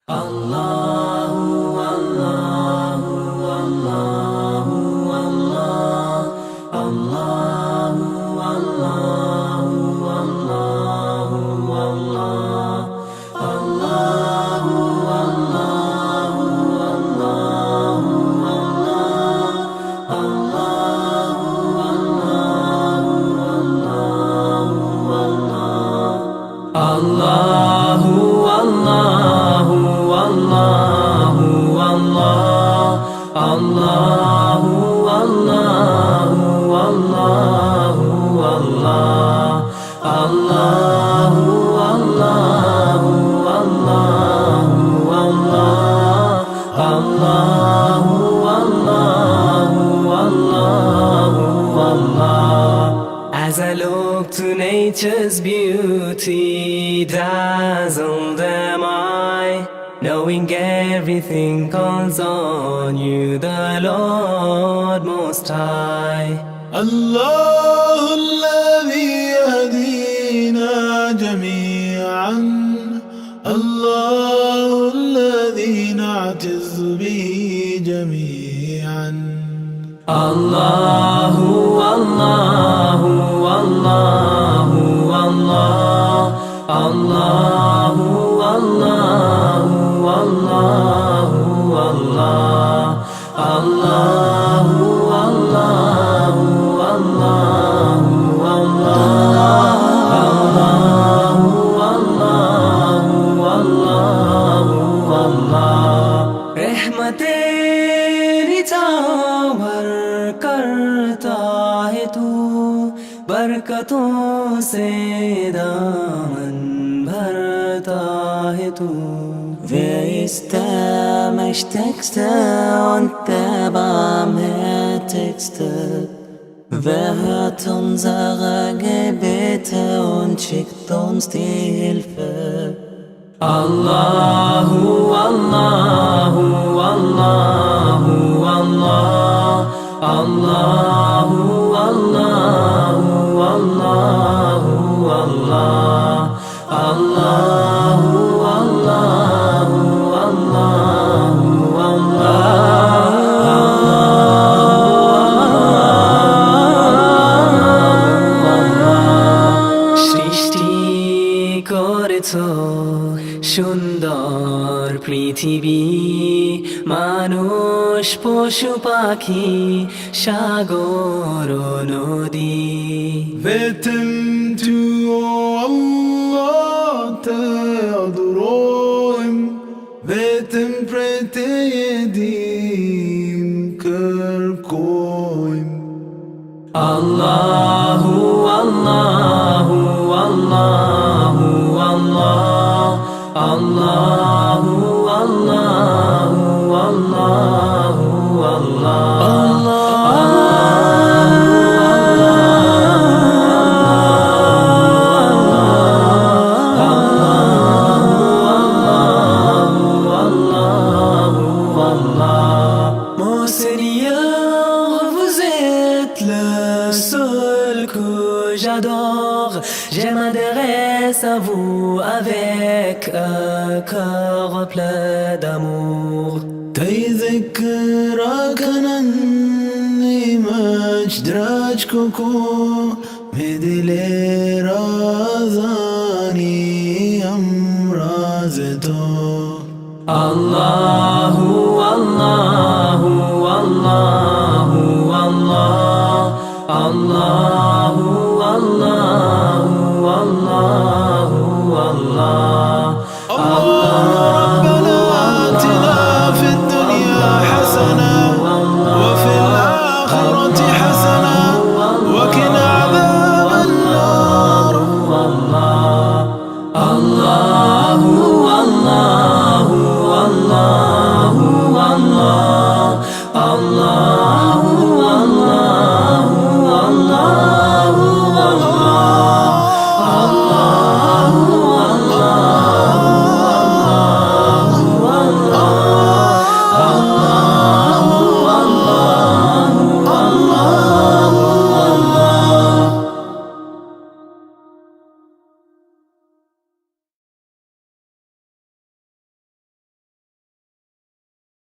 Allahu Allahu Allahu Allah Allahu Allahu Allahu Allah Allahu Allahu Allahu Allah Allahu Allahu Allahu Allahu As I look to nature's beauty, dazzled am I, knowing everything calls on you, the Lord Most High. الله الذي يهدينا جميعا، الله الذي نعتز به جميعا. الله الله الله الله الله الله الله الله الله करता है तू, बरकतों से दामन भरता है तू. Wer ist der Mächtigste und der Barmherzigste? Wer hört unsere Gebete und schickt uns die Hilfe? Allahu Allahu Allahu Allah Allahu Allahu Allahu Allah Allahu Allahu Allahu Allah. সৃষ্টি করেছো সুন্দর পৃথিবী, মানুষ পশু পাখি সাগর নদী. Beten du, oh Allah, te adorim. Beten prete yedim kerkoim. Allahu Allahu Allahu Allah Allahu Allahu Allahu Allah. Mon Seigneur, vous êtes le seul que j'adore. Je m'adresse à vous avec un cœur plein d'amour. تذكرك أنني مجدرج كوكو مدلي رازاني أمرازتو. Allahu Allahu Allahu Allah Allahu Allahu Allahu Allah Allah.